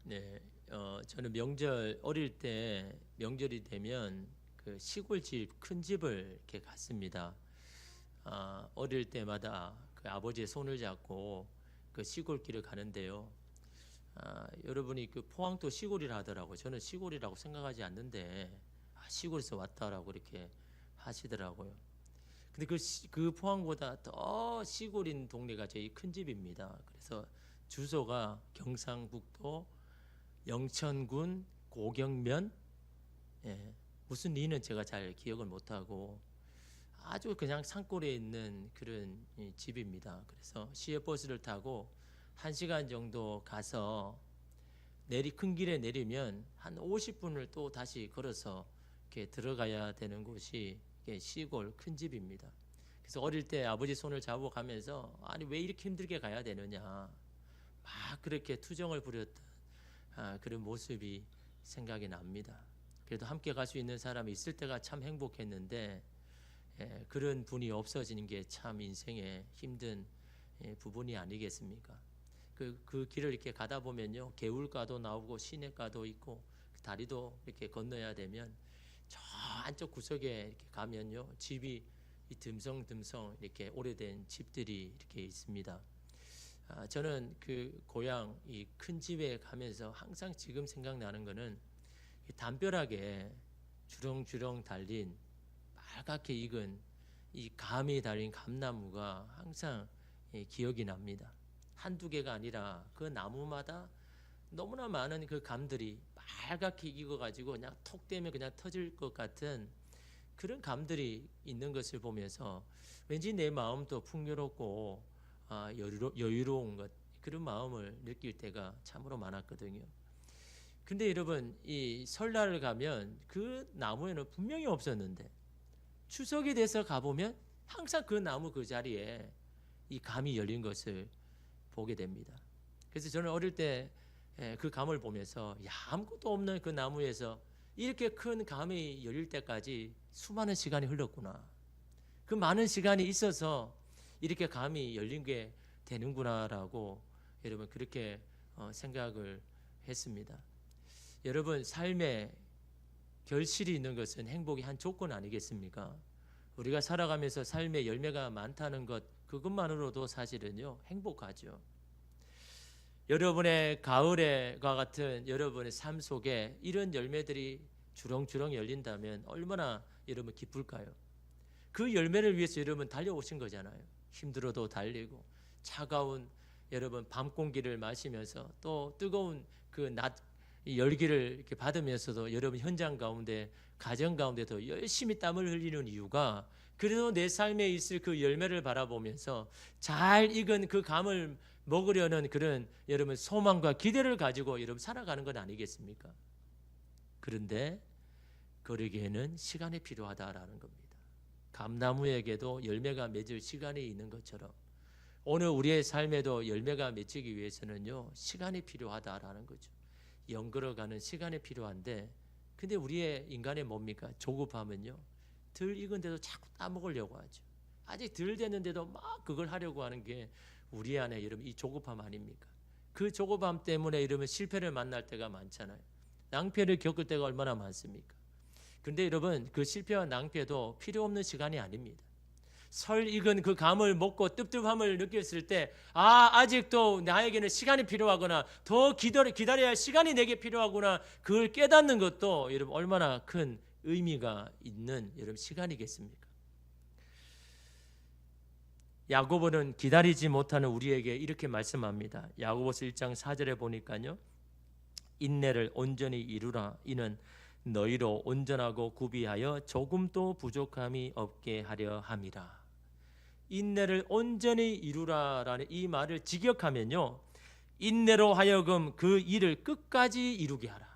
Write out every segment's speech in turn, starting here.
네, 저는 어릴 때 명절이 되면 그 시골집 큰 집을 이렇게 갔습니다. 어릴 때마다 그 아버지의 손을 잡고 그 시골길을 가는데요. 여러분이 그 포항도 시골이라 하더라고요. 저는 시골이라고 생각하지 않는데 시골에서 왔다라고 이렇게 하시더라고요. 근데 그 포항보다 더 시골인 동네가 저희 큰 집입니다. 그래서 주소가 경상북도 영천군 고경면, 예, 무슨 리는 제가 잘 기억을 못하고 아주 그냥 산골에 있는 그런 집입니다. 그래서 시외버스를 타고 1시간 정도 가서 큰 길에 내리면 한 50분을 또 다시 걸어서 이렇게 들어가야 되는 곳이 시골 큰 집입니다. 그래서 어릴 때 아버지 손을 잡아가면서 아니 왜 이렇게 힘들게 가야 되느냐 막 그렇게 투정을 부렸던 그런 모습이 생각이 납니다. 그래도 함께 갈 수 있는 사람이 있을 때가 참 행복했는데 그런 분이 없어지는 게 참 인생의 힘든 부분이 아니겠습니까? 그 길을 이렇게 가다 보면요, 개울가도 나오고 시냇가도 있고 다리도 이렇게 건너야 되면 저 안쪽 구석에 이렇게 가면요, 집이 듬성듬성 이렇게 오래된 집들이 이렇게 있습니다. 저는 그 고향 이 큰 집에 가면서 항상 지금 생각나는 거는 담벼락에 주렁주렁 달린 빨갛게 익은 이 감이 달린 감나무가 항상 기억이 납니다. 한두 개가 아니라 그 나무마다 너무나 많은 그 감들이 빨갛게 익어가지고 그냥 톡 대면 그냥 터질 것 같은 그런 감들이 있는 것을 보면서 왠지 내 마음도 풍요롭고 여유로운 것, 그런 마음을 느낄 때가 참으로 많았거든요. 근데 여러분, 이 설날을 가면 그 나무에는 분명히 없었는데 추석이 돼서 가보면 항상 그 나무 그 자리에 이 감이 열린 것을 보게 됩니다. 그래서 저는 어릴 때 그 감을 보면서 아무것도 없는 그 나무에서 이렇게 큰 감이 열릴 때까지 수많은 시간이 흘렀구나. 그 많은 시간이 있어서 이렇게 감이 열린 게 되는구나라고 여러분 그렇게 생각을 했습니다. 여러분, 삶에 결실이 있는 것은 행복의 한 조건 아니겠습니까? 우리가 살아가면서 삶의 열매가 많다는 것, 그것만으로도 사실은요 행복하죠. 여러분의 가을과 같은 여러분의 삶 속에 이런 열매들이 주렁주렁 열린다면 얼마나 여러분 기쁠까요? 그 열매를 위해서 여러분 달려오신 거잖아요. 힘들어도 달리고 차가운 여러분 밤 공기를 마시면서 또 뜨거운 그 낮 열기를 이렇게 받으면서도 여러분 현장 가운데 가정 가운데도 열심히 땀을 흘리는 이유가 그래도 내 삶에 있을 그 열매를 바라보면서 잘 익은 그 감을 먹으려는 그런 여러분 소망과 기대를 가지고 여러분 살아가는 건 아니겠습니까? 그런데 그러기에는 시간이 필요하다라는 겁니다. 감나무에게도 열매가 맺을 시간이 있는 것처럼 오늘 우리의 삶에도 열매가 맺히기 위해서는요 시간이 필요하다라는 거죠. 연걸어가는 시간이 필요한데 근데 우리의 인간의 뭡니까? 조급함은요 덜 익은데도 자꾸 따먹으려고 하죠. 아직 덜 됐는데도 막 그걸 하려고 하는 게 우리 안에 여러분 이 조급함 아닙니까? 그 조급함 때문에 여러분 실패를 만날 때가 많잖아요. 낭패를 겪을 때가 얼마나 많습니까? 근데 여러분 그 실패와 낭패도 필요 없는 시간이 아닙니다. 설 익은 그 감을 먹고 뜨뜻함을 느꼈을 때 아직도 나에게는 시간이 필요하구나, 더 기다려야 할 시간이 내게 필요하구나, 그걸 깨닫는 것도 여러분 얼마나 큰 의미가 있는 여러분 시간이겠습니까? 야고보는 기다리지 못하는 우리에게 이렇게 말씀합니다. 야고보서 1장 4절에 보니까요, 인내를 온전히 이루라. 이는 너희로 온전하고 구비하여 조금도 부족함이 없게 하려 함이라. 인내를 온전히 이루라라는 이 말을 직역하면요, 인내로 하여금 그 일을 끝까지 이루게 하라.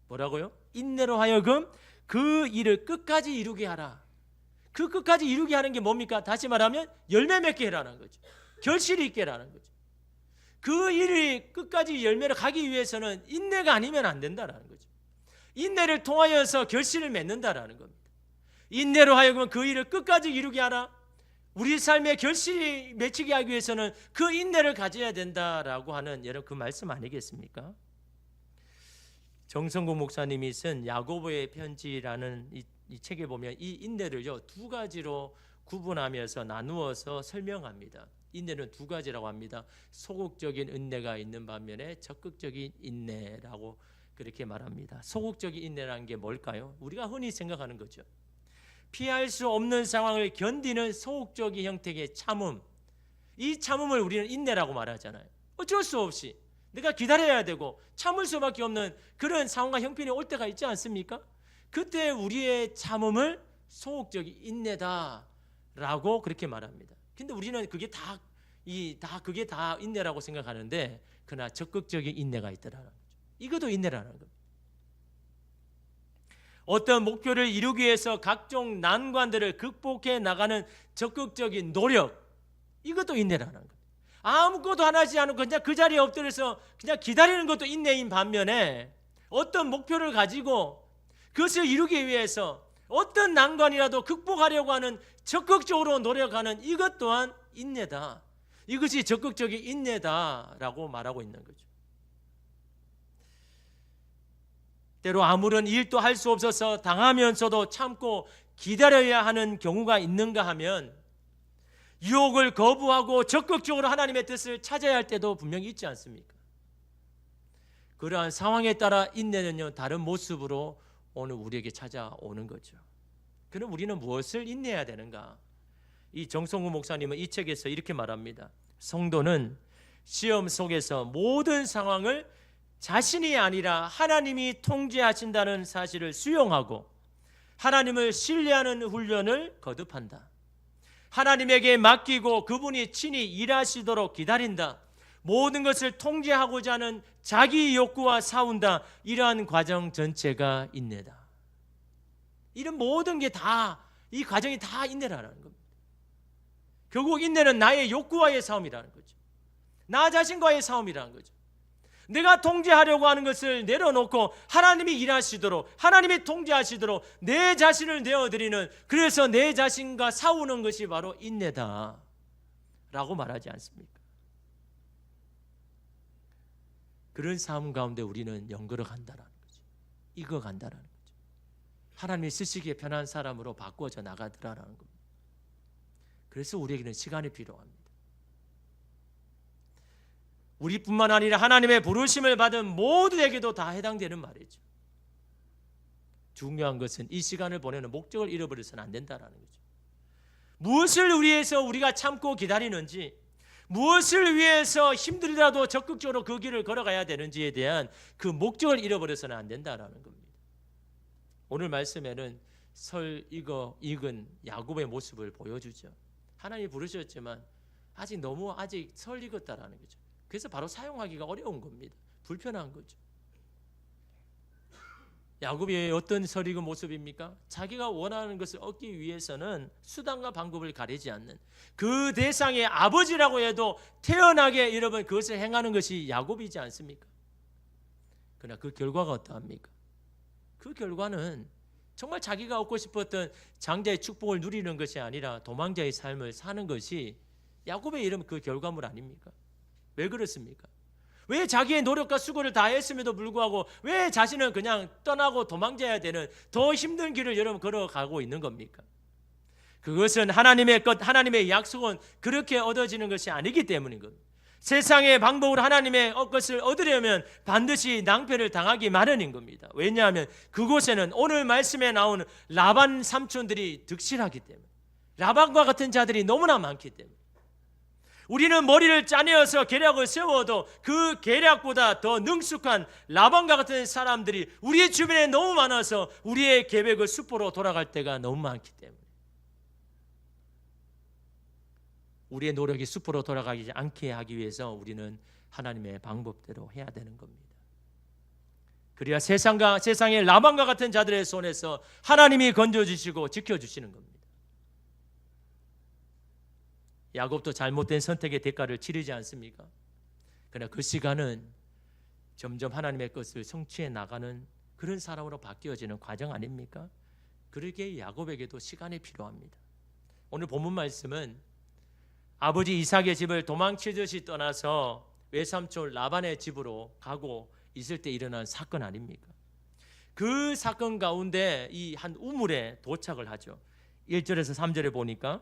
뭐라고요? 인내로 하여금 그 일을 끝까지 이루게 하라. 그 끝까지 이루게 하는 게 뭡니까? 다시 말하면 열매 맺게 해라는 거죠. 결실이 있게 하라는 거죠. 그 일이 끝까지 열매를 가기 위해서는 인내가 아니면 안 된다라는 거죠. 인내를 통하여서 결실을 맺는다라는 겁니다. 인내로 하여금 그 일을 끝까지 이루게 하라. 우리 삶의 결실이 맺히게 하기 위해서는 그 인내를 가져야 된다라고 하는 여러분 그 말씀 아니겠습니까? 정성국 목사님이 쓴 야고보의 편지라는 이 책에 보면 이 인내를요 2가지로 구분하면서 나누어서 설명합니다. 인내는 2가지라고 합니다. 소극적인 인내가 있는 반면에 적극적인 인내라고 그렇게 말합니다. 소극적인 인내라는 게 뭘까요? 우리가 흔히 생각하는 거죠. 피할 수 없는 상황을 견디는 소극적인 형태의 참음, 이 참음을 우리는 인내라고 말하잖아요. 어쩔 수 없이 내가 기다려야 되고 참을 수밖에 없는 그런 상황과 형편이 올 때가 있지 않습니까? 그때 우리의 참음을 소극적인 인내다라고 그렇게 말합니다. 근데 우리는 그게 다 인내라고 생각하는데, 그러나 적극적인 인내가 있더라는 거죠. 이것도 인내라는 겁니다. 어떤 목표를 이루기 위해서 각종 난관들을 극복해 나가는 적극적인 노력, 이것도 인내라는 겁니다. 아무것도 안 하지 않고 그냥 그 자리에 엎드려서 그냥 기다리는 것도 인내인 반면에, 어떤 목표를 가지고 그것을 이루기 위해서 어떤 난관이라도 극복하려고 하는 적극적으로 노력하는 이것 또한 인내다. 이것이 적극적인 인내다라고 말하고 있는 거죠. 때로 아무런 일도 할 수 없어서 당하면서도 참고 기다려야 하는 경우가 있는가 하면, 유혹을 거부하고 적극적으로 하나님의 뜻을 찾아야 할 때도 분명히 있지 않습니까? 그러한 상황에 따라 인내는요 다른 모습으로 오늘 우리에게 찾아오는 거죠. 그럼 우리는 무엇을 인내해야 되는가? 이 정성우 목사님은 이 책에서 이렇게 말합니다. 성도는 시험 속에서 모든 상황을 자신이 아니라 하나님이 통제하신다는 사실을 수용하고 하나님을 신뢰하는 훈련을 거듭한다. 하나님에게 맡기고 그분이 친히 일하시도록 기다린다. 모든 것을 통제하고자 하는 자기 욕구와 싸운다. 이러한 과정 전체가 인내다. 이런 모든 게 다, 이 과정이 다 인내라는 겁니다. 결국 인내는 나의 욕구와의 싸움이라는 거죠. 나 자신과의 싸움이라는 거죠. 내가 통제하려고 하는 것을 내려놓고 하나님이 일하시도록, 하나님이 통제하시도록 내 자신을 내어드리는, 그래서 내 자신과 싸우는 것이 바로 인내다 라고 말하지 않습니까? 그런 싸움 가운데 우리는 연걸어 간다라는 거죠. 익어간다라는 거죠. 하나님이 쓰시기에 편한 사람으로 바꿔져 나가더라라는 겁니다. 그래서 우리에게는 시간이 필요합니다. 우리뿐만 아니라 하나님의 부르심을 받은 모두에게도 다 해당되는 말이죠. 중요한 것은 이 시간을 보내는 목적을 잃어버려서는 안 된다는 거죠. 무엇을 위해서 우리가 참고 기다리는지, 무엇을 위해서 힘들더라도 적극적으로 그 길을 걸어가야 되는지에 대한 그 목적을 잃어버려서는 안 된다는 겁니다. 오늘 말씀에는 익은 야곱의 모습을 보여주죠. 하나님이 부르셨지만 아직 설 익었다라는 거죠. 그래서 바로 사용하기가 어려운 겁니다. 불편한 거죠. 야곱이 어떤 설 익은 모습입니까? 자기가 원하는 것을 얻기 위해서는 수단과 방법을 가리지 않는, 그 대상의 아버지라고 해도 태연하게 여러분 그것을 행하는 것이 야곱이지 않습니까? 그러나 그 결과가 어떠합니까? 그 결과는 정말 자기가 얻고 싶었던 장자의 축복을 누리는 것이 아니라 도망자의 삶을 사는 것이 야곱의 이름 그 결과물 아닙니까? 왜 그렇습니까? 왜 자기의 노력과 수고를 다했음에도 불구하고 왜 자신은 그냥 떠나고 도망자야 되는 더 힘든 길을 여러분 걸어가고 있는 겁니까? 그것은 하나님의 것, 하나님의 약속은 그렇게 얻어지는 것이 아니기 때문인 겁니다. 세상의 방법으로 하나님의 것을 얻으려면 반드시 낭패를 당하기 마련인 겁니다. 왜냐하면 그곳에는 오늘 말씀에 나오는 라반 삼촌들이 득실하기 때문에, 라반과 같은 자들이 너무나 많기 때문에, 우리는 머리를 짜내어서 계략을 세워도 그 계략보다 더 능숙한 라반과 같은 사람들이 우리의 주변에 너무 많아서 우리의 계획을 수포로 돌아갈 때가 너무 많기 때문에 우리의 노력이 수포로 돌아가지 않게 하기 위해서 우리는 하나님의 방법대로 해야 되는 겁니다. 그래야 세상의 라반과 같은 자들의 손에서 하나님이 건져주시고 지켜주시는 겁니다. 야곱도 잘못된 선택의 대가를 치르지 않습니까? 그러나 그 시간은 점점 하나님의 것을 성취해 나가는 그런 사람으로 바뀌어지는 과정 아닙니까? 그러기에 야곱에게도 시간이 필요합니다. 오늘 본문 말씀은 아버지 이삭의 집을 도망치듯이 떠나서 외삼촌 라반의 집으로 가고 있을 때 일어난 사건 아닙니까? 그 사건 가운데 이 한 우물에 도착을 하죠. 1절에서 3절에 보니까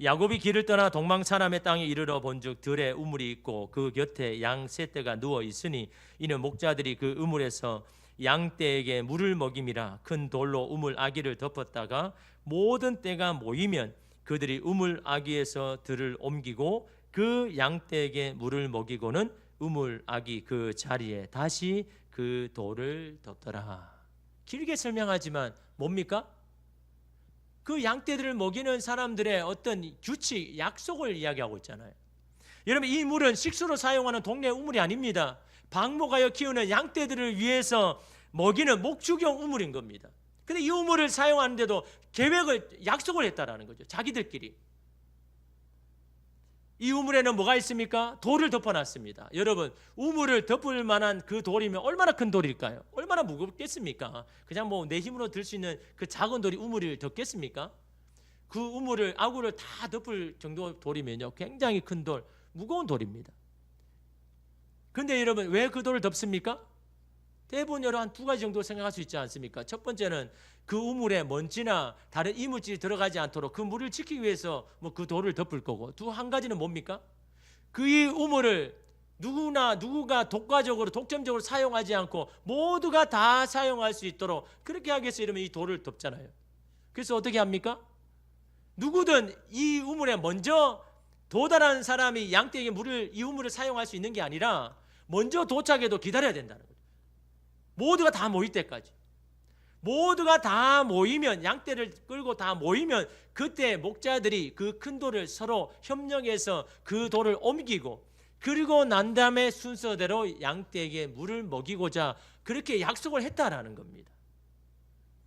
야곱이 길을 떠나 동방사람의 땅에 이르러 본즉 들에 우물이 있고 그 곁에 양 세 떼가 누워 있으니 이는 목자들이 그 우물에서 양떼에게 물을 먹임이라. 큰 돌로 우물 아기를 덮었다가 모든 떼가 모이면 그들이 우물 아기에서 들을 옮기고 그 양떼에게 물을 먹이고는 우물 아기 그 자리에 다시 그 돌을 덮더라. 길게 설명하지만 뭡니까? 그 양떼들을 먹이는 사람들의 어떤 규칙, 약속을 이야기하고 있잖아요. 여러분, 이 물은 식수로 사용하는 동네 우물이 아닙니다. 방목하여 키우는 양떼들을 위해서 먹이는 목축용 우물인 겁니다. 근데 이 우물을 사용하는데도 약속을 했다라는 거죠. 자기들끼리. 이 우물에는 뭐가 있습니까? 돌을 덮어놨습니다. 여러분, 우물을 덮을 만한 그 돌이면 얼마나 큰 돌일까요? 얼마나 무겁겠습니까? 그냥 뭐 내 힘으로 들 수 있는 그 작은 돌이 우물을 덮겠습니까? 그 우물을, 아구를 다 덮을 정도 돌이면요, 굉장히 큰 돌, 무거운 돌입니다. 근데 여러분, 왜 그 돌을 덮습니까? 대부분 여러 한 두 가지 정도 생각할 수 있지 않습니까? 첫 번째는 그 우물에 먼지나 다른 이물질이 들어가지 않도록 그 물을 지키기 위해서 뭐 그 돌을 덮을 거고, 한 가지는 뭡니까? 그 이 우물을 누가 독과적으로 독점적으로 사용하지 않고 모두가 다 사용할 수 있도록 그렇게 하기 위해서 이러면 이 돌을 덮잖아요. 그래서 어떻게 합니까? 누구든 이 우물에 먼저 도달한 사람이 양떼에게 이 우물을 사용할 수 있는 게 아니라 먼저 도착해도 기다려야 된다는 거예요. 모두가 다 모일 때까지. 모두가 다 모이면, 양떼를 끌고 다 모이면 그때 목자들이 그 큰 돌을 서로 협력해서 그 돌을 옮기고, 그리고 난 다음에 순서대로 양떼에게 물을 먹이고자 그렇게 약속을 했다라는 겁니다.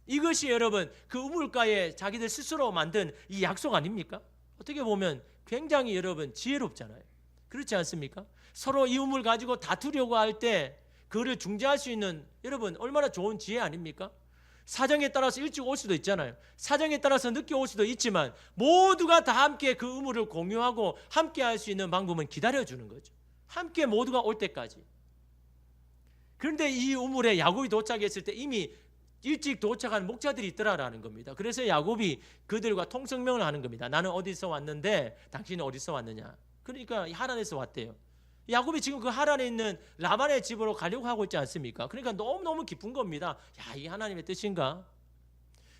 이것이 여러분 그 우물가에 자기들 스스로 만든 이 약속 아닙니까? 어떻게 보면 굉장히 여러분 지혜롭잖아요. 그렇지 않습니까? 서로 이 우물 가지고 다투려고 할 때 그를 중재할 수 있는, 여러분 얼마나 좋은 지혜 아닙니까? 사정에 따라서 일찍 올 수도 있잖아요. 사정에 따라서 늦게 올 수도 있지만 모두가 다 함께 그 의무를 공유하고 함께 할 수 있는 방법은 기다려주는 거죠. 함께 모두가 올 때까지. 그런데 이 우물에 야곱이 도착했을 때 이미 일찍 도착한 목자들이 있더라라는 겁니다. 그래서 야곱이 그들과 통성명을 하는 겁니다. 나는 어디서 왔는데 당신은 어디서 왔느냐. 그러니까 하란에서 왔대요. 야곱이 지금 그 하란에 있는 라반의 집으로 가려고 하고 있지 않습니까? 그러니까 너무너무 기쁜 겁니다. 야, 이게 하나님의 뜻인가?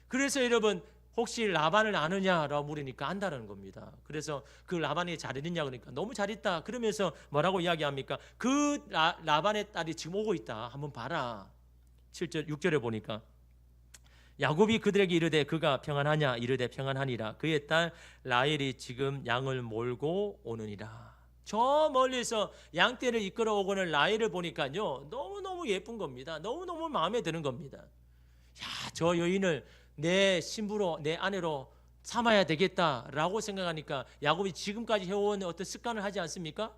그래서 여러분 혹시 라반을 아느냐라고 물으니까 안다는 겁니다. 그래서 그 라반이 잘 있느냐 그러니까 너무 잘 있다. 그러면서 뭐라고 이야기합니까? 그 라반의 딸이 지금 오고 있다. 한번 봐라. 7절 6절에 보니까 야곱이 그들에게 이르되 그가 평안하냐? 이르되 평안하니라. 그의 딸 라헬이 지금 양을 몰고 오느니라. 저 멀리서 양떼를 이끌어 오고는 라헬을 보니까요 너무너무 예쁜 겁니다. 너무너무 마음에 드는 겁니다. 야, 저 여인을 내 신부로, 내 아내로 삼아야 되겠다라고 생각하니까 야곱이 지금까지 해온 어떤 습관을 하지 않습니까?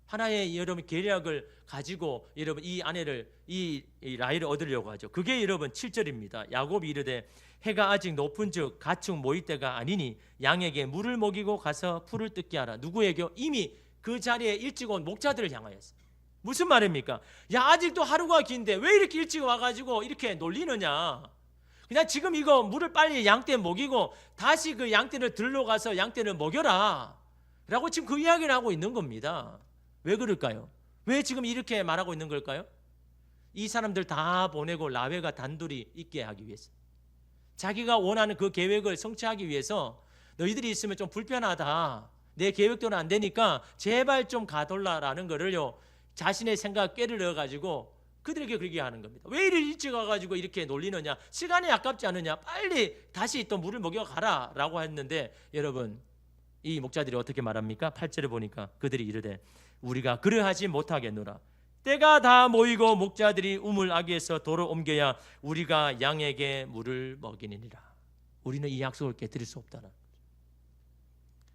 하나의 여러분 계략을 가지고 여러분 이 아내를, 이 라헬을 얻으려고 하죠. 그게 여러분 7절입니다. 야곱이 이르되 해가 아직 높은즉 가축 모일 때가 아니니 양에게 물을 먹이고 가서 풀을 뜯게 하라. 누구에게? 이미 그 자리에 일찍 온 목자들을 향하였어요. 무슨 말입니까? 야, 아직도 하루가 긴데 왜 이렇게 일찍 와가지고 이렇게 놀리느냐. 그냥 지금 이거 물을 빨리 양떼 먹이고 다시 그 양떼를 들러 가서 양떼를 먹여라 라고 지금 그 이야기를 하고 있는 겁니다. 왜 그럴까요? 왜 지금 이렇게 말하고 있는 걸까요? 이 사람들 다 보내고 라헬과 단둘이 있게 하기 위해서, 자기가 원하는 그 계획을 성취하기 위해서 너희들이 있으면 좀 불편하다, 내 계획대로는 안 되니까 제발 좀 가돌라라는 거를요 자신의 생각 깨를 넣어가지고 그들에게 그렇게 하는 겁니다. 왜 이리 일찍 와가지고 이렇게 놀리느냐, 시간이 아깝지 않느냐, 빨리 다시 또 물을 먹여가라 라고 했는데 여러분 이 목자들이 어떻게 말합니까? 8절에 보니까 그들이 이르되 우리가 그러하지 못하겠노라. 때가 다 모이고 목자들이 우물 아기에서 돌을 옮겨야 우리가 양에게 물을 먹이니라. 우리는 이 약속을 깨뜨릴 수 없다는 거죠.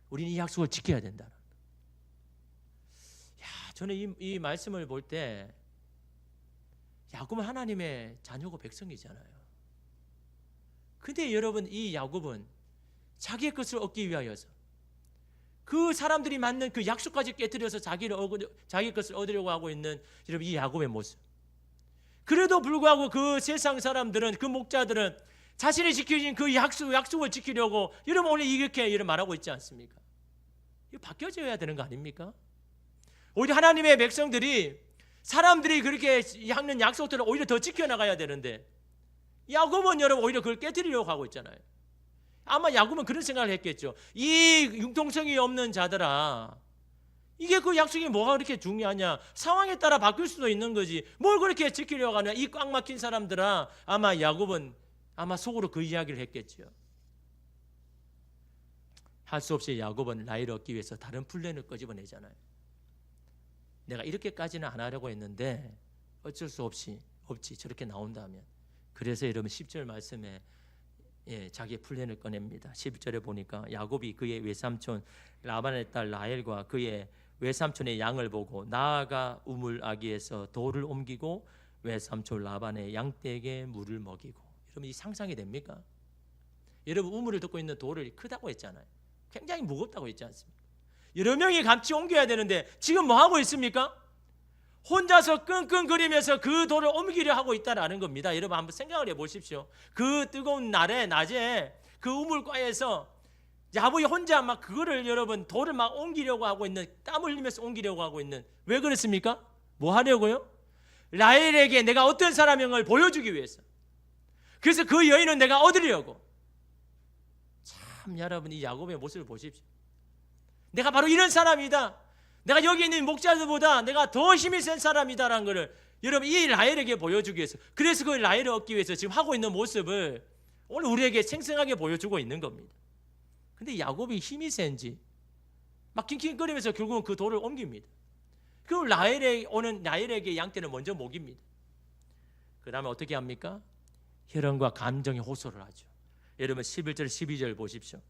우리는 이 약속을 지켜야 된다는 거죠. 저는 이 말씀을 볼 때 야곱은 하나님의 자녀고 백성이잖아요. 근데 여러분 이 야곱은 자기의 것을 얻기 위하여서 그 사람들이 만든 그 약속까지 깨뜨려서 자기 것을 얻으려고 하고 있는 여러분 이 야곱의 모습, 그래도 불구하고 그 세상 사람들은, 그 목자들은 자신이 지켜진 그 약속을 지키려고 여러분 오늘 이렇게 말하고 있지 않습니까? 이거 바뀌어져야 되는 거 아닙니까? 오히려 하나님의 백성들이, 사람들이 그렇게 하는 약속들을 오히려 더 지켜나가야 되는데, 야곱은 여러분 오히려 그걸 깨뜨리려고 하고 있잖아요. 아마 야곱은 그런 생각을 했겠죠. 이 융통성이 없는 자들아, 이게 그 약속이 뭐가 그렇게 중요하냐? 상황에 따라 바뀔 수도 있는 거지. 뭘 그렇게 지키려고 하냐? 이 꽉 막힌 사람들아. 아마 야곱은 아마 속으로 그 이야기를 했겠죠. 할 수 없이 야곱은 라헬을 얻기 위해서 다른 플랜을 끄집어내잖아요. 내가 이렇게까지는 안 하려고 했는데 어쩔 수 없이 저렇게 나온다면. 그래서 여러분 10절 말씀에 자기의 플랜을 꺼냅니다. 11절에 보니까 야곱이 그의 외삼촌 라반의 딸 라헬과 그의 외삼촌의 양을 보고 나아가 우물 아기에서 돌을 옮기고 외삼촌 라반의 양떼에게 물을 먹이고. 여러분 이 상상이 됩니까? 여러분 우물을 듣고 있는 돌을 크다고 했잖아요. 굉장히 무겁다고 했지 않습니까? 여러 명이 같이 옮겨야 되는데 지금 뭐 하고 있습니까? 혼자서 끙끙거리면서 그 돌을 옮기려 하고 있다라는 겁니다. 여러분 한번 생각을 해보십시오. 그 뜨거운 낮에 그 우물가에서 야곱이 혼자 막 그거를 여러분 돌을 막 옮기려고 하고 있는, 땀 흘리면서 옮기려고 하고 있는, 왜 그렇습니까? 뭐 하려고요? 라헬에게 내가 어떤 사람인 걸 보여주기 위해서. 그래서 그 여인은 내가 얻으려고. 참 여러분 이 야곱의 모습을 보십시오. 내가 바로 이런 사람이다. 내가 여기 있는 목자들보다 내가 더 힘이 센 사람이다라는 것을 여러분 이 라헬에게 보여주기 위해서, 그래서 그 라헬을 얻기 위해서 지금 하고 있는 모습을 오늘 우리에게 생생하게 보여주고 있는 겁니다. 근데 야곱이 힘이 센지 막 킹킹거리면서 결국은 그 돌을 옮깁니다. 그 라헬에게 양떼는 먼저 먹입니다. 그 다음에 어떻게 합니까? 혈연과 감정에 호소를 하죠. 여러분 11절 12절 보십시오.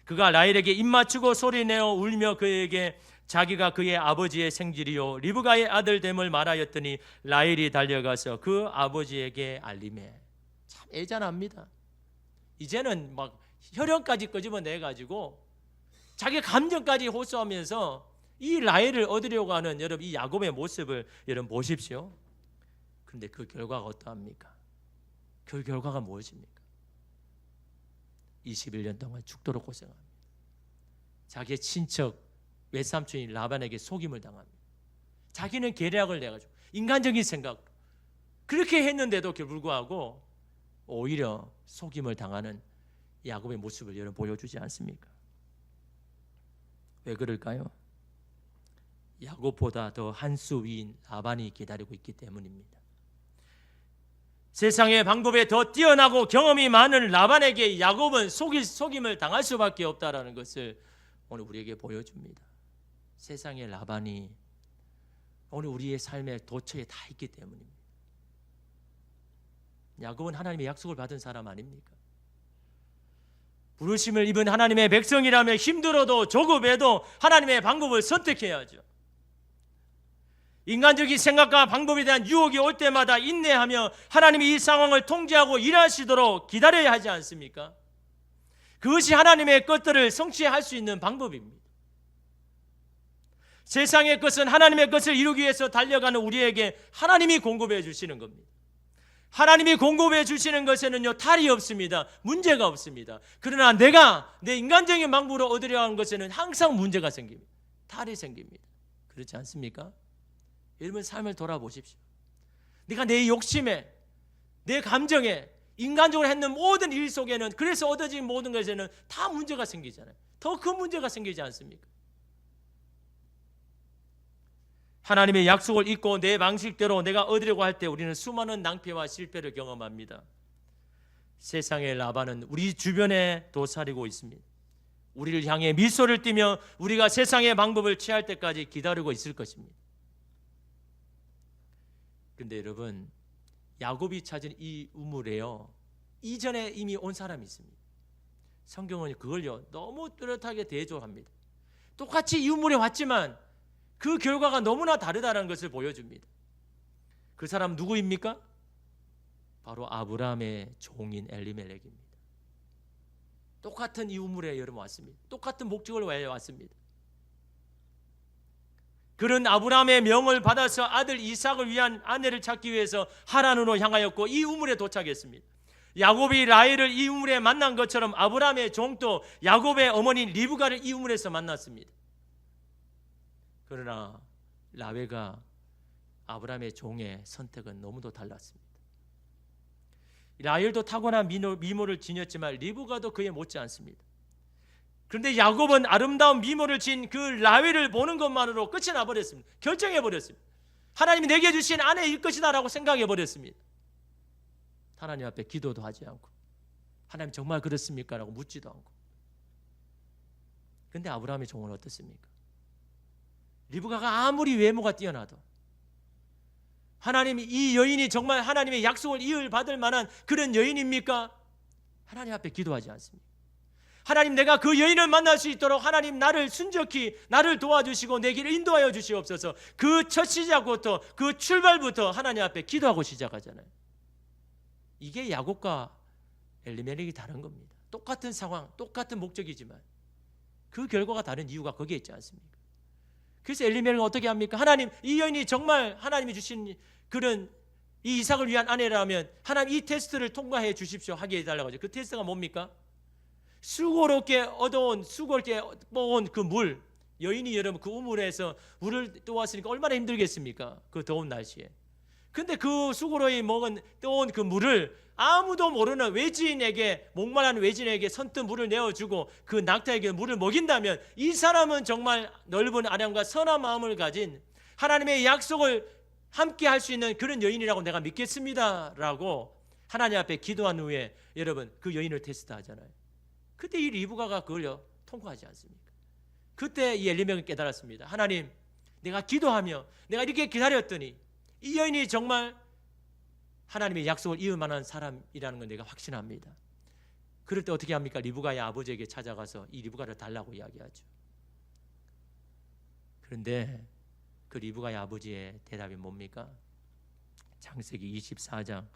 그가 라헬에게 입맞추고 소리내어 울며 그에게 자기가 그의 아버지의 생질이요 리브가의 아들 됨을 말하였더니 라헬이 달려가서 그 아버지에게 알림해. 참 애잔합니다. 이제는 막 혈연까지 끄집어내가지고 자기 감정까지 호소하면서 이 라헬을 얻으려고 하는 여러분 이 야곱의 모습을 여러분 보십시오. 그런데 그 결과가 어떠합니까? 그 결과가 무엇입니까? 21년 동안 죽도록 고생합니다. 자기의 친척 외삼촌인 라반에게 속임을 당합니다. 자기는 계략을 내가지고 인간적인 생각 그렇게 했는데도 불구하고 오히려 속임을 당하는 야곱의 모습을 여러분 보여주지 않습니까? 왜 그럴까요? 야곱보다 더 한 수 위인 라반이 기다리고 있기 때문입니다. 세상의 방법에 더 뛰어나고 경험이 많은 라반에게 야곱은 속임을 당할 수밖에 없다라는 것을 오늘 우리에게 보여줍니다. 세상의 라반이 오늘 우리의 삶의 도처에 다 있기 때문입니다. 야곱은 하나님의 약속을 받은 사람 아닙니까? 부르심을 입은 하나님의 백성이라면 힘들어도 조급해도 하나님의 방법을 선택해야죠. 인간적인 생각과 방법에 대한 유혹이 올 때마다 인내하며 하나님이 이 상황을 통제하고 일하시도록 기다려야 하지 않습니까? 그것이 하나님의 것들을 성취할 수 있는 방법입니다. 세상의 것은 하나님의 것을 이루기 위해서 달려가는 우리에게 하나님이 공급해 주시는 겁니다. 하나님이 공급해 주시는 것에는요 탈이 없습니다. 문제가 없습니다. 그러나 내가 내 인간적인 방법으로 얻으려 하는 것에는 항상 문제가 생깁니다. 탈이 생깁니다. 그렇지 않습니까? 여러분 삶을 돌아보십시오. 내가 내 욕심에, 내 감정에, 인간적으로 했는 모든 일 속에는, 그래서 얻어진 모든 것에는 다 문제가 생기잖아요. 더 큰 문제가 생기지 않습니까? 하나님의 약속을 잊고 내 방식대로 내가 얻으려고 할 때 우리는 수많은 낭패와 실패를 경험합니다. 세상의 라반은 우리 주변에 도사리고 있습니다. 우리를 향해 미소를 띠며 우리가 세상의 방법을 취할 때까지 기다리고 있을 것입니다. 그런데 여러분 야곱이 찾은 이 우물에요 이전에 이미 온 사람이 있습니다. 성경은 그걸요 너무 뚜렷하게 대조합니다. 똑같이 이 우물에 왔지만 그 결과가 너무나 다르다는 것을 보여줍니다. 그 사람 누구입니까? 바로 아브라함의 종인 엘리멜렉입니다. 똑같은 이 우물에 여러분 왔습니다. 똑같은 목적을 위해 왔습니다. 그런 아브라함의 명을 받아서 아들 이삭을 위한 아내를 찾기 위해서 하란으로 향하였고 이 우물에 도착했습니다. 야곱이 라헬을 이 우물에 만난 것처럼 아브라함의 종도 야곱의 어머니 리브가를 이 우물에서 만났습니다. 그러나 라헬과 아브라함의 종의 선택은 너무도 달랐습니다. 라헬도 타고난 미모를 지녔지만 리브가도 그에 못지 않습니다. 그런데 야곱은 아름다운 미모를 진 그 라헬을 보는 것만으로 끝이 나버렸습니다. 결정해버렸습니다. 하나님이 내게 주신 아내일 것이다 라고 생각해버렸습니다. 하나님 앞에 기도도 하지 않고 하나님 정말 그렇습니까? 라고 묻지도 않고. 그런데 아브라함의 종은 어떻습니까? 리브가가 아무리 외모가 뛰어나도 하나님이 이 여인이 정말 하나님의 약속을 이을받을 만한 그런 여인입니까? 하나님 앞에 기도하지 않습니다. 하나님, 내가 그 여인을 만날 수 있도록 하나님 나를 순적히 나를 도와주시고 내 길을 인도하여 주시옵소서. 그 첫 시작부터 그 출발부터 하나님 앞에 기도하고 시작하잖아요. 이게 야곱과 엘리멜렉이 다른 겁니다. 똑같은 상황, 똑같은 목적이지만 그 결과가 다른 이유가 거기에 있지 않습니까? 그래서 엘리멜렉은 어떻게 합니까? 하나님, 이 여인이 정말 하나님이 주신 그런 이 이삭을 위한 아내라면 하나님 이 테스트를 통과해 주십시오 하게 해달라고 하죠. 그 테스트가 뭡니까? 수고롭게 얻어온, 수고롭게 모은 그 물, 여인이 여러분 그 우물에서 물을 떠왔으니까 얼마나 힘들겠습니까? 그 더운 날씨에. 근데 그 수고로이 떠온 그 물을 아무도 모르는 외지인에게, 목마른 외지인에게 선뜻 물을 내어주고 그 낙타에게 물을 먹인다면 이 사람은 정말 넓은 아량과 선한 마음을 가진 하나님의 약속을 함께 할 수 있는 그런 여인이라고 내가 믿겠습니다 라고 하나님 앞에 기도한 후에 여러분 그 여인을 테스트하잖아요. 그때 이 리브가가 그걸 통과하지 않습니까? 그때 이 엘리멜렉은 깨달았습니다. 하나님, 내가 기도하며 내가 이렇게 기다렸더니 이 여인이 정말 하나님의 약속을 이을 만한 사람이라는 걸 내가 확신합니다. 그럴 때 어떻게 합니까? 리브가의 아버지에게 찾아가서 이 리브가를 달라고 이야기하죠. 그런데 그 리브가의 아버지의 대답이 뭡니까? 창세기 24장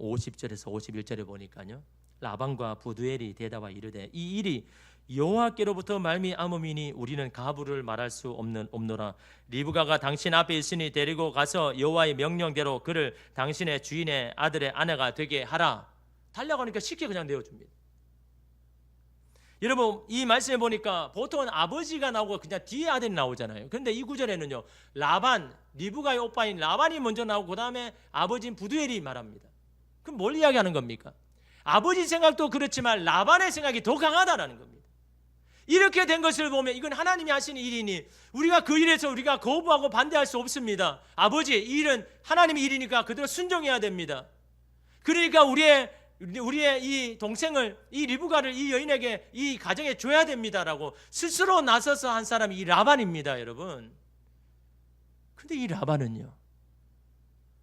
50절에서 51절에 보니까요, 라반과 부두엘이 대답하여 이르되 이 일이 여호와께로부터 말미암음이니 우리는 가부를 말할 수 없노라. 리브가가 당신 앞에 있으니 데리고 가서 여호와의 명령대로 그를 당신의 주인의 아들의 아내가 되게 하라. 달라고 하니까 쉽게 그냥 내어줍니다. 여러분, 이 말씀에 보니까 보통은 아버지가 나오고 그냥 뒤에 아들이 나오잖아요. 그런데 이 구절에는요, 라반, 리브가의 오빠인 라반이 먼저 나오고 그 다음에 아버지인 부두엘이 말합니다. 그럼 뭘 이야기하는 겁니까? 아버지 생각도 그렇지만 라반의 생각이 더 강하다는 겁니다. 이렇게 된 것을 보면 이건 하나님이 하시는 일이니 우리가 그 일에서 우리가 거부하고 반대할 수 없습니다. 아버지, 이 일은 하나님의 일이니까 그대로 순종해야 됩니다. 그러니까 우리의 이 동생을, 이 리브가를 이 여인에게 이 가정에 줘야 됩니다라고 스스로 나서서 한 사람이 이 라반입니다, 여러분. 근데 이 라반은요,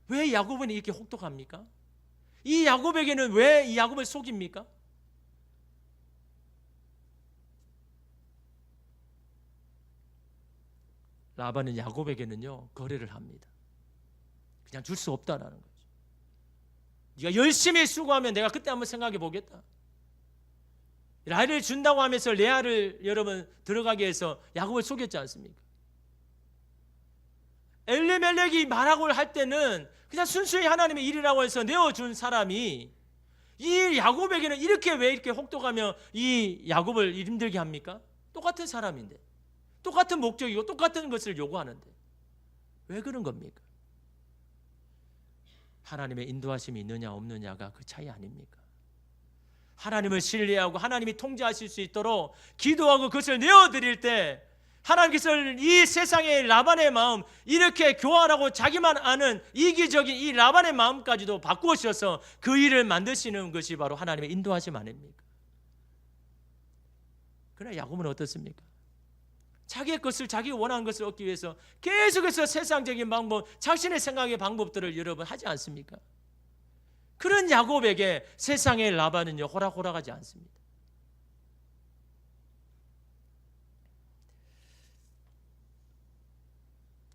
왜 야곱은 이렇게 혹독합니까? 이 야곱에게는 왜 이 야곱을 속입니까? 라반은 야곱에게는요 거래를 합니다. 그냥 줄 수 없다라는 거죠. 네가 열심히 수고하면 내가 그때 한번 생각해 보겠다. 라헬을 준다고 하면서 레아를 여러분 들어가게 해서 야곱을 속였지 않습니까? 엘리멜렉이 말하고 할 때는 그냥 순수히 하나님의 일이라고 해서 내어준 사람이 이 야곱에게는 이렇게 왜 이렇게 혹독하며 이 야곱을 힘들게 합니까? 똑같은 사람인데, 똑같은 목적이고 똑같은 것을 요구하는데 왜 그런 겁니까? 하나님의 인도하심이 있느냐 없느냐가 그 차이 아닙니까? 하나님을 신뢰하고 하나님이 통제하실 수 있도록 기도하고 그것을 내어드릴 때 하나님께서 이 세상의 라반의 마음, 이렇게 교활하고 자기만 아는 이기적인 이 라반의 마음까지도 바꾸셔서 그 일을 만드시는 것이 바로 하나님의 인도하심 아닙니까? 그러나 야곱은 어떻습니까? 자기의 것을, 자기가 원하는 것을 얻기 위해서 계속해서 세상적인 방법, 자신의 생각의 방법들을 여러분 하지 않습니까? 그런 야곱에게 세상의 라반은요 호락호락하지 않습니다.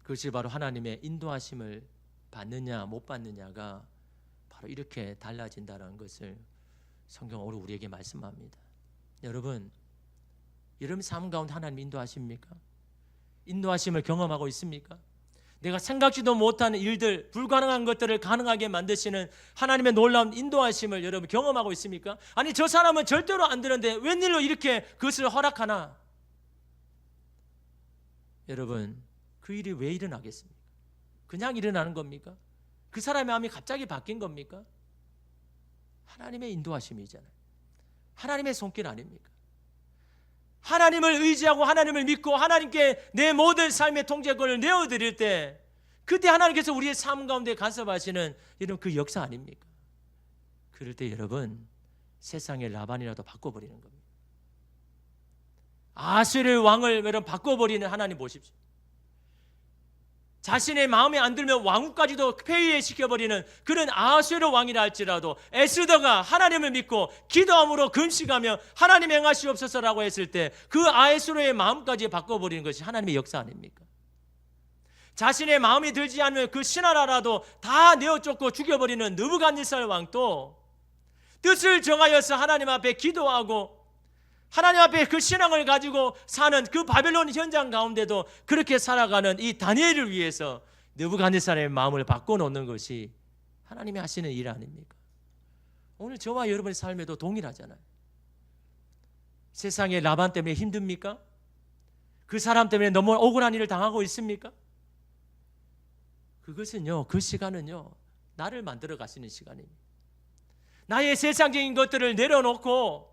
그것이 바로 하나님의 인도하심을 받느냐 못 받느냐가 바로 이렇게 달라진다는 것을 성경은 오늘 우리에게 말씀합니다. 여러분 삶 가운데 하나님 인도하십니까? 인도하심을 경험하고 있습니까? 내가 생각지도 못한 일들, 불가능한 것들을 가능하게 만드시는 하나님의 놀라운 인도하심을 여러분 경험하고 있습니까? 아니, 저 사람은 절대로 안 되는데 웬일로 이렇게 그것을 허락하나? 여러분, 그 일이 왜 일어나겠습니까? 그냥 일어나는 겁니까? 그 사람의 마음이 갑자기 바뀐 겁니까? 하나님의 인도하심이잖아요. 하나님의 손길 아닙니까? 하나님을 의지하고 하나님을 믿고 하나님께 내 모든 삶의 통제권을 내어드릴 때, 그때 하나님께서 우리의 삶 가운데 간섭하시는 이런 그 역사 아닙니까? 그럴 때 여러분, 세상의 라반이라도 바꿔버리는 겁니다. 아수르의 왕을 여러분 바꿔버리는 하나님 보십시오. 자신의 마음에 안 들면 왕후까지도 폐위시켜버리는 그런 아수르 왕이라 할지라도 에스더가 하나님을 믿고 기도함으로 금식하며 하나님 행하시옵소서라고 했을 때 그 아수르의 마음까지 바꿔버리는 것이 하나님의 역사 아닙니까? 자신의 마음이 들지 않으면 그 신하라라도 다 내어쫓고 죽여버리는 느부갓네살 왕도 뜻을 정하여서 하나님 앞에 기도하고 하나님 앞에 그 신앙을 가지고 사는 그 바벨론 현장 가운데도 그렇게 살아가는 이 다니엘을 위해서 느부갓네살의 마음을 바꿔놓는 것이 하나님이 하시는 일 아닙니까? 오늘 저와 여러분의 삶에도 동일하잖아요. 세상에 라반 때문에 힘듭니까? 그 사람 때문에 너무 억울한 일을 당하고 있습니까? 그것은요, 그 시간은요, 나를 만들어 가시는 시간입니다. 나의 세상적인 것들을 내려놓고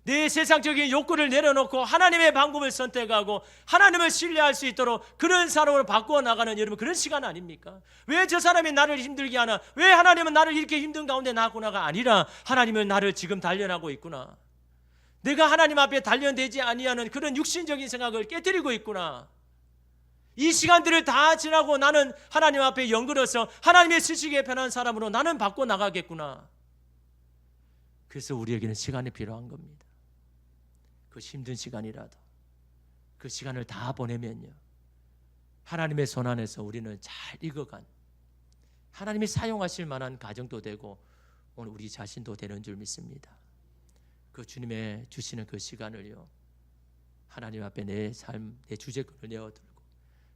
내 세상적인 욕구를 내려놓고 하나님의 방법을 선택하고 하나님을 신뢰할 수 있도록 그런 사람으로 바꾸어 나가는 여러분 그런 시간 아닙니까? 왜 저 사람이 나를 힘들게 하나? 왜 하나님은 나를 이렇게 힘든 가운데 놔구나가 아니라 하나님은 나를 지금 단련하고 있구나. 내가 하나님 앞에 단련되지 아니하는 그런 육신적인 생각을 깨뜨리고 있구나. 이 시간들을 다 지나고 나는 하나님 앞에 연결해서 하나님의 쓰시기에 편한 사람으로 나는 바꿔 나가겠구나. 그래서 우리에게는 시간이 필요한 겁니다. 그 힘든 시간이라도 그 시간을 다 보내면요, 하나님의 손 안에서 우리는 잘 익어간 하나님이 사용하실 만한 가정도 되고 오늘 우리 자신도 되는 줄 믿습니다. 그 주님의 주시는 그 시간을요, 하나님 앞에 내 삶, 내 주제권을 내어들고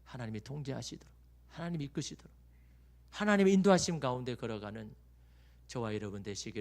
하나님이 통제하시도록, 하나님이 이끄시도록, 하나님의 인도하심 가운데 걸어가는 저와 여러분 되시기를